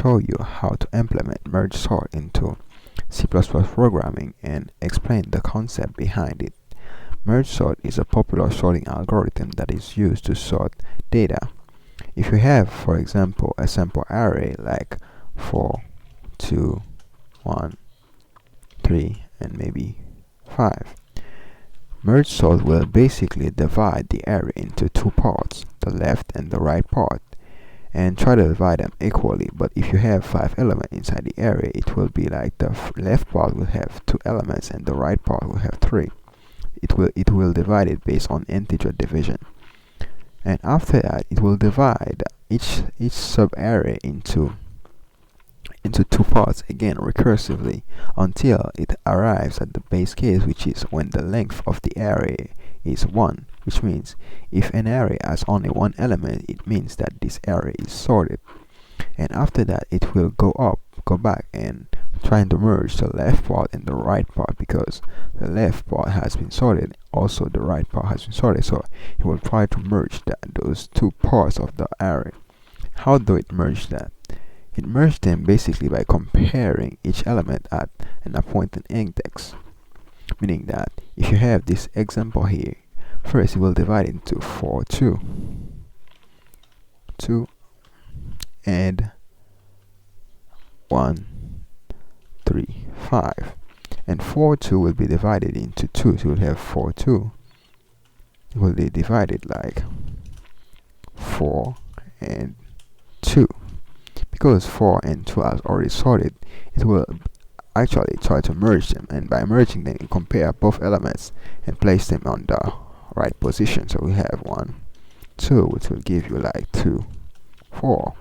show you how to implement merge sort into C++ programming and explain the concept behind it. Merge sort is a popular sorting algorithm that is used to sort data. If you have, for example, a sample array like 4, 2, 1, 3, and maybe 5, merge sort will basically divide the array into two parts, the left and the right part, and try to divide them equally. But if you have 5 elements inside the array, it will be like the left part will have 2 elements and the right part will have 3. It will divide it based on integer division, and after that it will divide each sub array into two parts again recursively until it arrives at the base case, which is when the length of the array is 1, which means if an array has only one element, it means that this array is sorted. And after that it will go back and trying to merge the left part and the right part, because the left part has been sorted, also the right part has been sorted, so it will try to merge those two parts of the array. How do it merge that? It merged them basically by comparing each element at an appointed index, meaning that if you have this example here, first it will divide into 4, 2, and 1, 3, 5, and 4, 2 will be divided into 2, so you'll have 4, 2. It will be divided like 4 and 2. Because 4 and 2 are already sorted, it will actually try to merge them, and by merging them, you compare both elements and place them on the right position. So we have 1, 2, which will give you like 2, 4,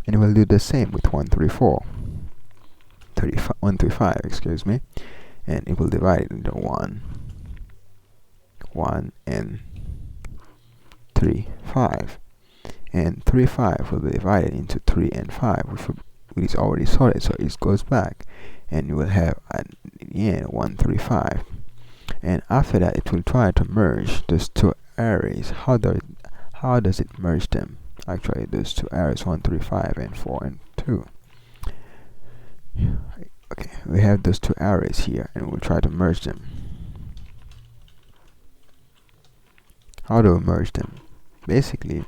and it will do the same with 1, 3, 4. 1, 3, 5, excuse me, and it will divide it into 1, and 3, 5, and 3, 5 will be divided into 3 and 5, which is already sorted, so it goes back, and you will have at the end 1, 3, 5, and after that it will try to merge those two arrays. How does it merge them? Actually, those two arrays, 1, 3, 5, and 4 and 2. Okay, we have those two arrays here, and we'll try to merge them. How do we merge them? Basically,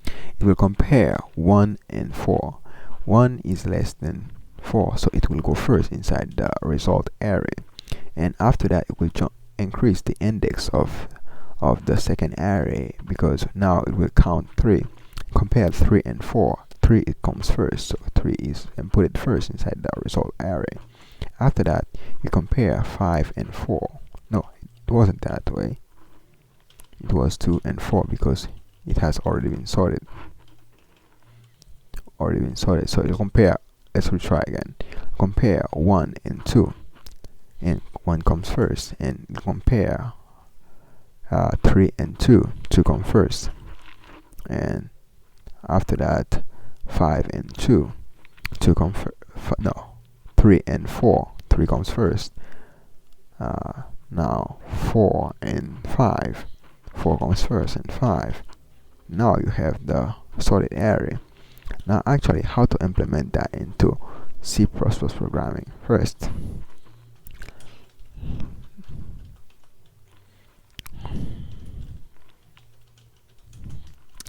it will compare 1 and 4. 1 is less than 4, so it will go first inside the result array, and after that it will increase the index of the second array, because now it will count 3. Compare 3 and 4. 3 it comes first, so 3 is and put it first inside the result array. After that you compare 5 and 4. No, it wasn't that way. It was 2 and 4 because it has already been sorted. So you compare. Let's retry again. Compare 1 and 2, and 1 comes first, and you compare 3 and 2. 2 comes first, and after that 5 and 2. 2 comes no, 3 and 4. 3 comes first. Now 4 and 5. 4 comes first, and 5. Now you have the sorted array. Now actually, how to implement that into C++ programming? First,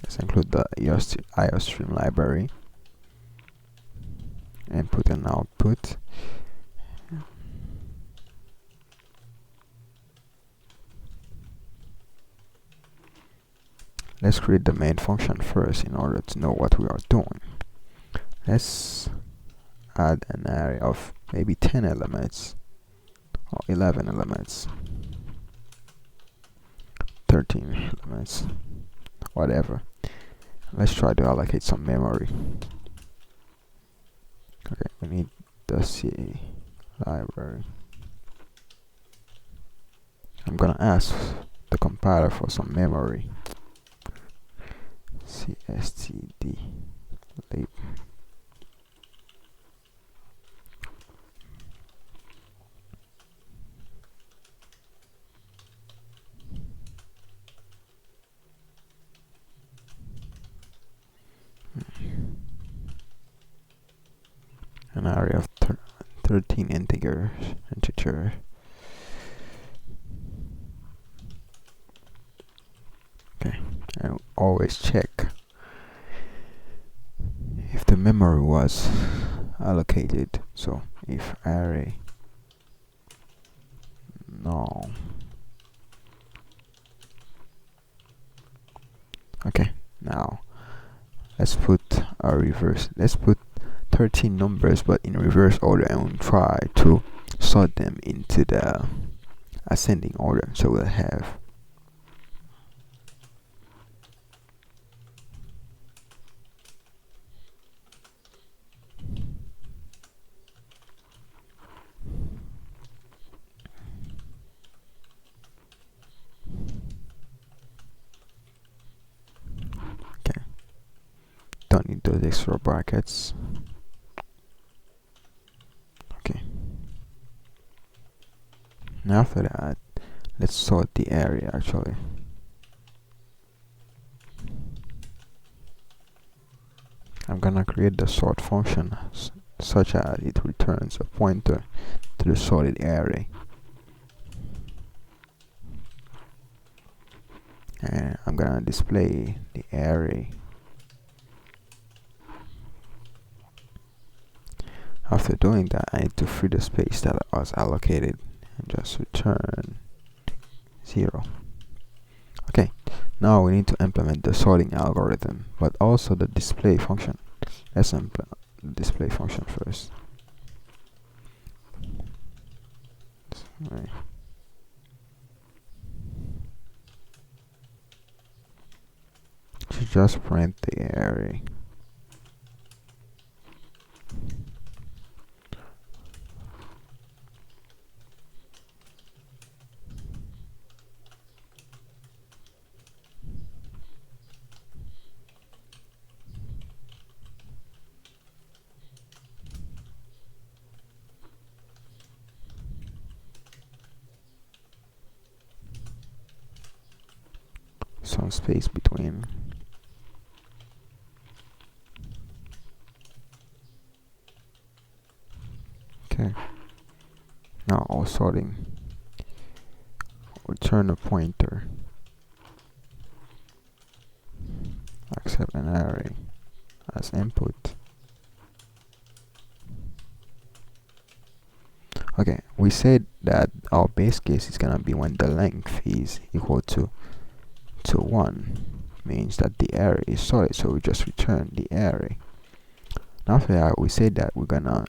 let's include the IOStream library and put an output. Let's create the main function first in order to know what we are doing. Let's add an array of maybe 10 elements or 11 elements, 13 elements, whatever. Let's try to allocate some memory. Okay, we need the C library. I'm gonna ask the compiler for some memory. cstd lib. an array of 13 integers. Okay, and always check if the memory was allocated. So if array null. Okay, now let's put a reverse. Let's put 13 numbers but in reverse order, and we'll try to sort them into the ascending order. So we'll have don't need those extra brackets. Okay, now after that, let's sort the array. Actually, I'm gonna create the sort function such as it returns a pointer to the sorted array, and I'm gonna display the array. After doing that, I need to free the space that was allocated and just return 0. Okay, now we need to implement the sorting algorithm, but also the display function. Let's implement the display function first. Right. To just print the array. Some space between. Okay, now all sorting, return a pointer, accept an array as input. Okay, we said that our base case is gonna be when the length is equal to 1, means that the array is sorted, so we just return the array. Now after that, we said that we're gonna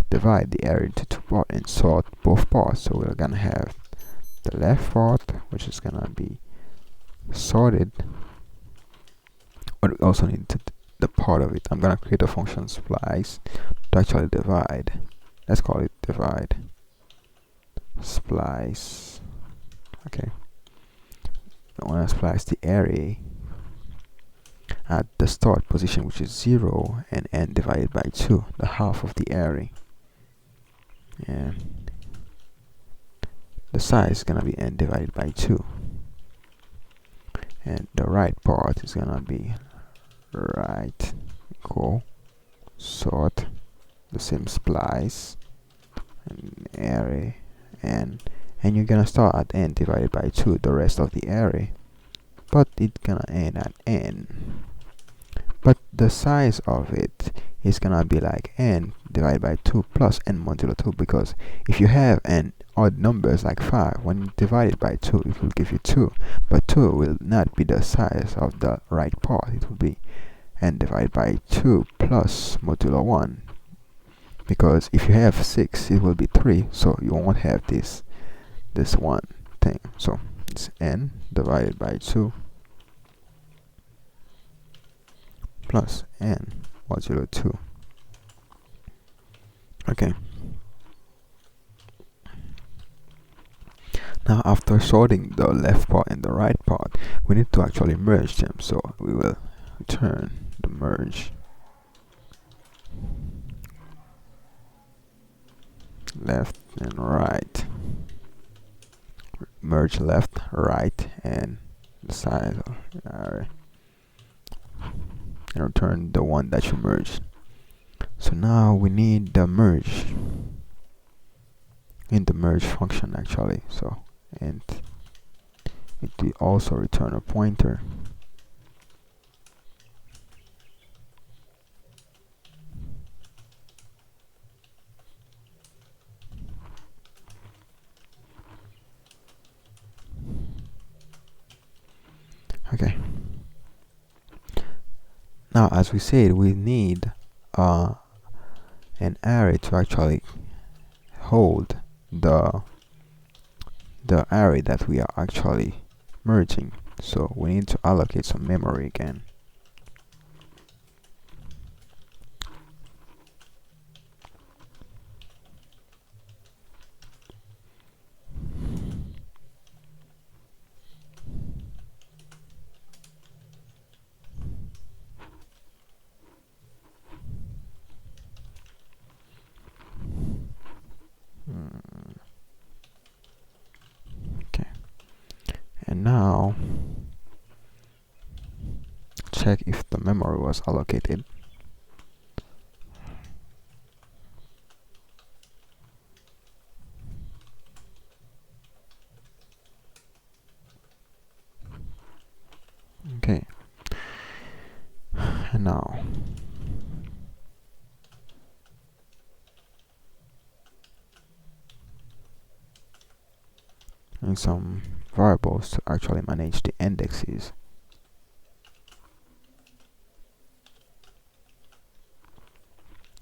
divide the array into 2 parts and sort both parts. So we're gonna have the left part, which is gonna be sorted, but we also need the part of it. I'm gonna create a function splice to actually divide. Let's call it divide splice. Okay, I want to splice the array at the start position, which is 0, and n divided by 2, the half of the array, and the size is gonna be n divided by 2, and the right part is gonna be right equal sort, the same splice, and array, and you're gonna start at n divided by 2, the rest of the array, but it's gonna end at n. But the size of it is gonna be like n divided by 2 plus n modulo 2, because if you have an odd numbers like 5, when you divide it by 2, it will give you 2, but 2 will not be the size of the right part. It will be n divided by 2 plus modulo 1, because if you have 6, it will be 3, so you won't have this one thing. So it's n divided by 2 plus n modulo 2. Okay, now after sorting the left part and the right part, we need to actually merge them, so we will return the merge. Left and right, merge left, right, and the size of the array, and return the one that you merged. So now we need the merge in the merge function actually. So, and it will also return a pointer. Okay. Now, as we said, we need uh, an array to actually hold the array that we are actually merging. So we need to allocate some memory again. Okay. And now check if the memory was allocated. Okay. And now and some variables to actually manage the indexes.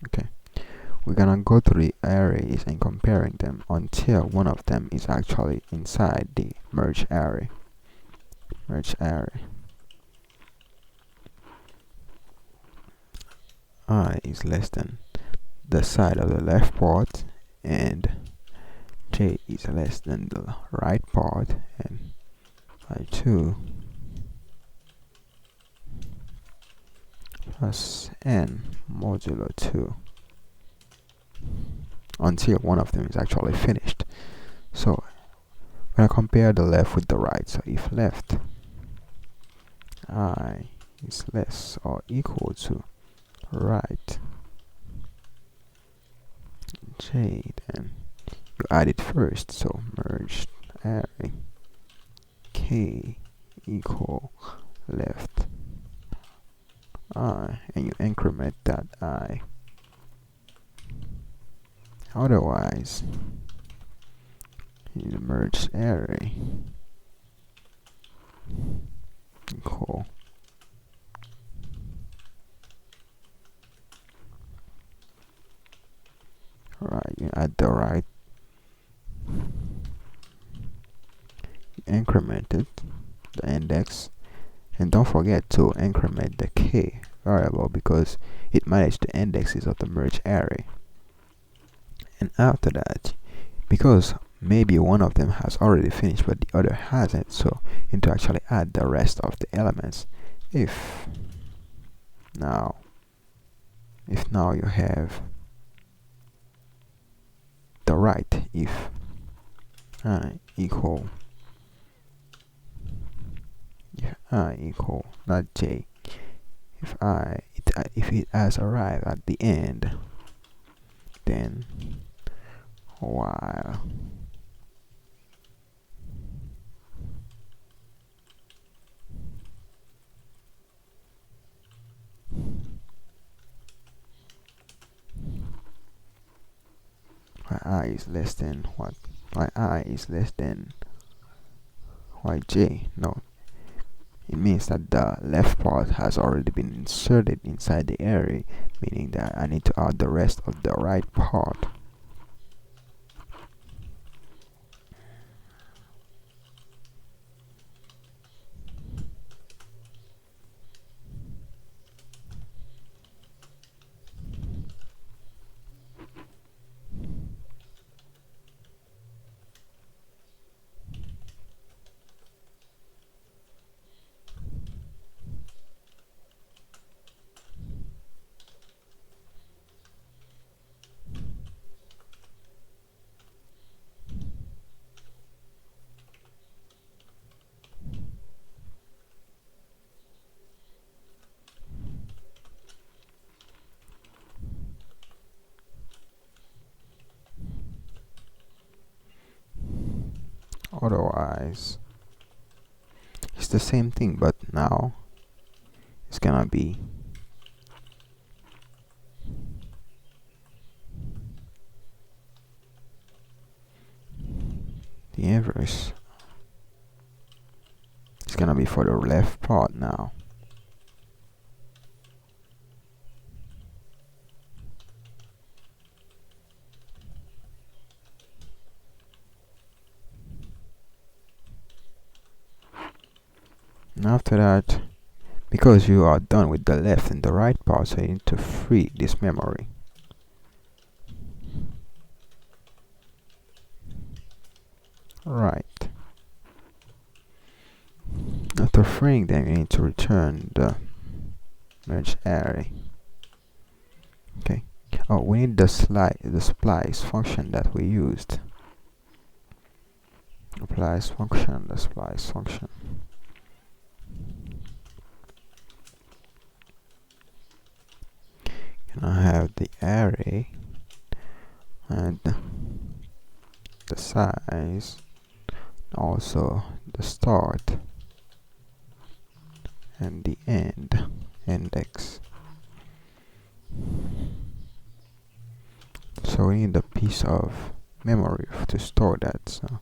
Okay, we're gonna go through the arrays and comparing them until one of them is actually inside the merge array. Merge array. I is less than the side of the left part, and j is less than the right part, and I2 plus n modulo 2 until one of them is actually finished. So we're going to compare the left with the right. So if left I is less or equal to right j, then you add it first. So merge array k equal left I, and you increment that I. Otherwise, you merge array equal right. You add the right, increment it, the index, and don't forget to increment the k variable because it manages the indexes of the merge array. And after that, because maybe one of them has already finished but the other hasn't, so you need to actually add the rest of the elements. If now you have the right, if I equal not j, if it has arrived at the end, then while I is less than what? I is less than j. No, it means that the left part has already been inserted inside the array, meaning that I need to add the rest of the right part. Otherwise, it's the same thing, but now it's gonna be the inverse. It's gonna be for the left part now. And after that, because you are done with the left and the right part, so you need to free this memory. Right. After freeing them, you need to return the merge array. Okay. Oh, we need the splice function that we used. Splice function, the splice function. And I have the array and the size, also the start and the end index. So we need a piece of memory to store that. So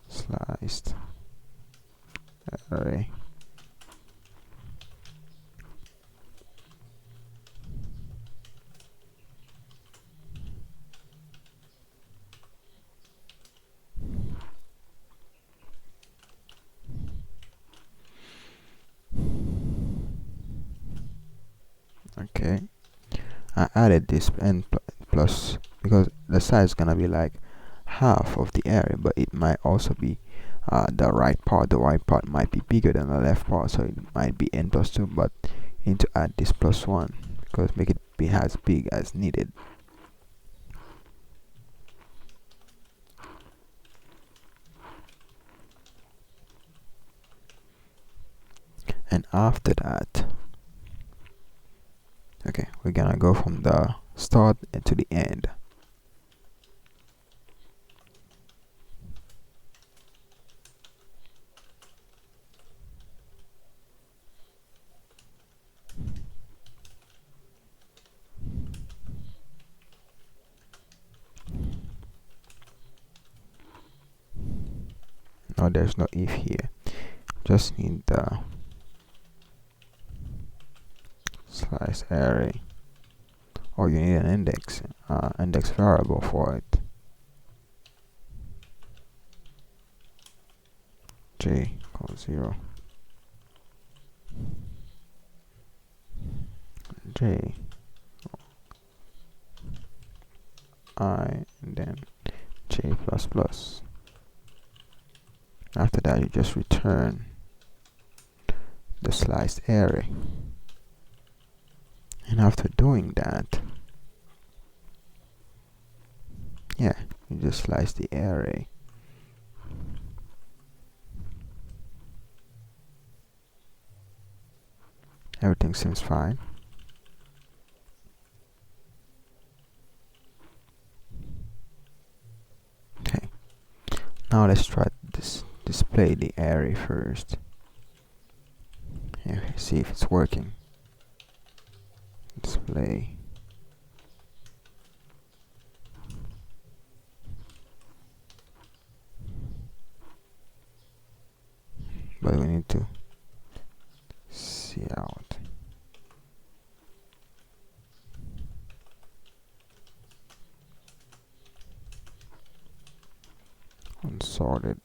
sliced array. Okay, I added this n plus because the size is gonna be like half of the area, but it might also be the right part. The right part might be bigger than the left part, so it might be n plus 2, but you need to add this plus 1 because make it be as big as needed. And after that, okay, we're gonna go from the start to the end. No, there's no if here. Just need the slice array, or you need an index variable for it. J equals 0. J I and then J plus plus. After that, you just return the sliced array. And after doing that, yeah, you just slice the array. Everything seems fine. Okay, now let's try this. Display the array first. Here, see if it's working. Display. But we need to see out. Unsorted.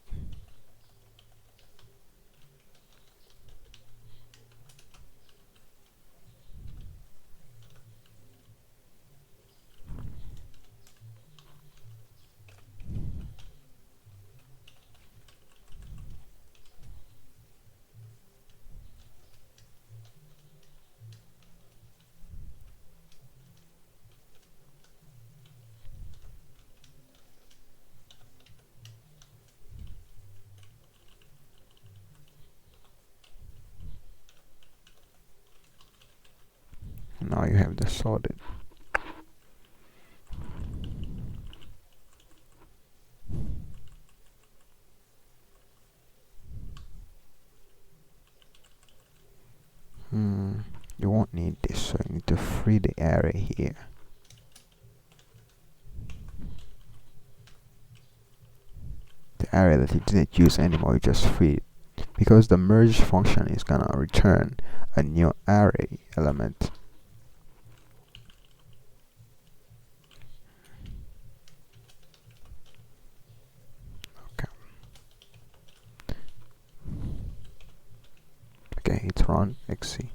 Now you have the sorted. free the array here. The array that you didn't use anymore, you just free it, because the merge function is gonna return a new array element. Okay, it's run xc.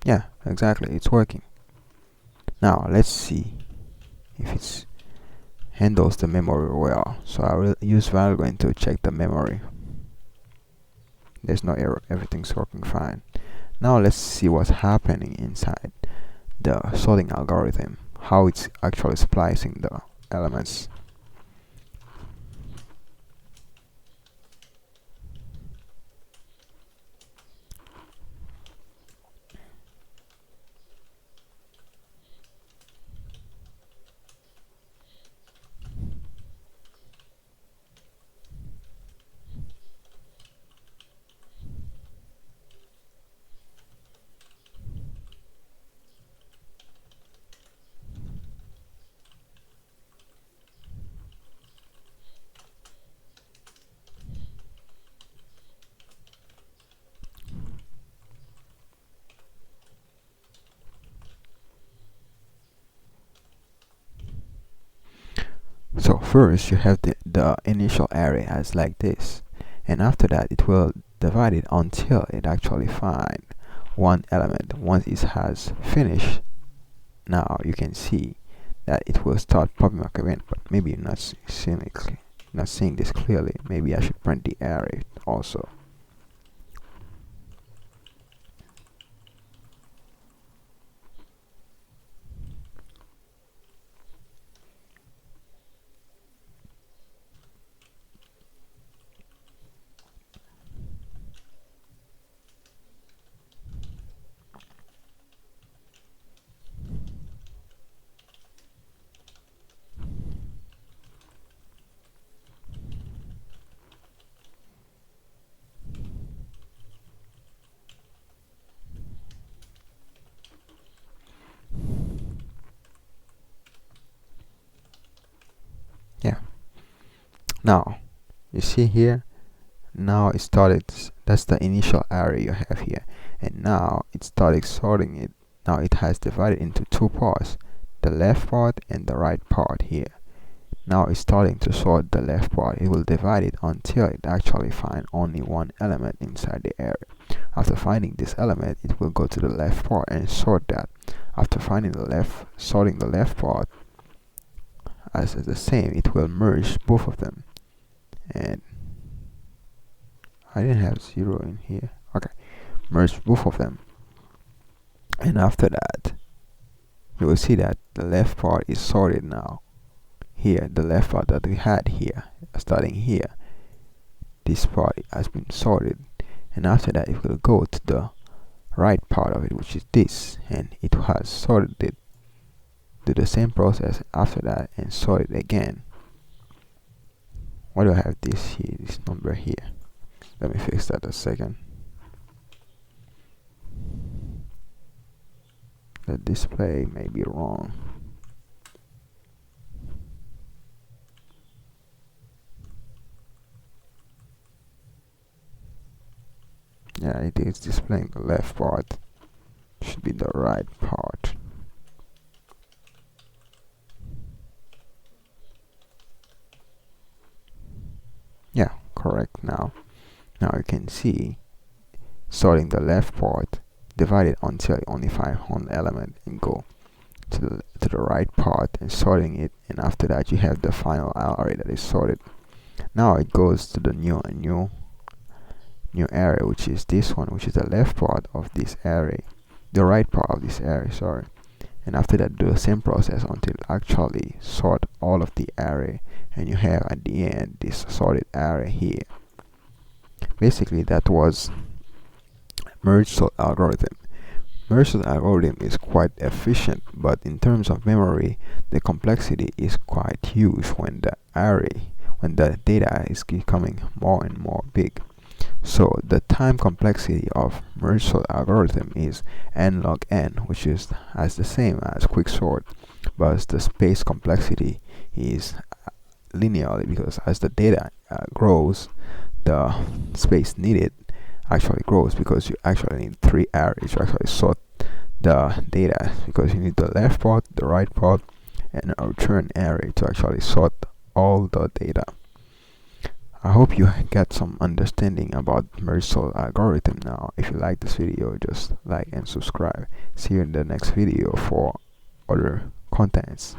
Yeah, exactly, it's working. Now let's see if it handles the memory well. So I will use Valgrind to check the memory. There's no error, everything's working fine. Now let's see what's happening inside the sorting algorithm, how it's actually splicing the elements. So first you have the initial array as like this, and after that it will divide it until it actually find one element. Once it has finished, now you can see that it will start popping up again, but maybe you're not seeing this clearly. Maybe I should print the array also. Yeah, now you see here, now it started, that's the initial array you have here, and now it started sorting it. Now it has divided into two parts, the left part and the right part here. Now it's starting to sort the left part. It will divide it until it actually find only one element inside the array. After finding this element, it will go to the left part and sort that. After finding sorting the left part as the same, it will merge both of them. And I didn't have 0 in here. Okay, merge both of them. And after that, you will see that the left part is sorted now. Here, the left part that we had here, starting here, this part has been sorted, and after that it will go to the right part of it, which is this, and it has sorted it. Do the same process after that and sort it again. Why do I have this here, this number here? Let me fix that a second. The display may be wrong. Yeah, it is displaying the left part. Should be the right part. Yeah, correct now. Now you can see sorting the left part, divide it until you only find one element and go to the right part and sorting it, and after that you have the final array that is sorted. Now it goes to the new array, which is this one, which is the left part of this array, the right part of this array, sorry. And after that, do the same process until actually sort all of the array, and you have at the end this sorted array here. Basically, that was merge sort algorithm. Merge sort algorithm is quite efficient, but in terms of memory, the complexity is quite huge when the data is becoming more and more big. So the time complexity of merge sort algorithm is n log n, which is as the same as quicksort, but the space complexity is linearly, because as the data grows, the space needed actually grows, because you actually need three arrays to actually sort the data, because you need the left part, the right part, and a return array to actually sort all the data. I hope you get some understanding about merge sort algorithm now. If you like this video, just like and subscribe. See you in the next video for other contents.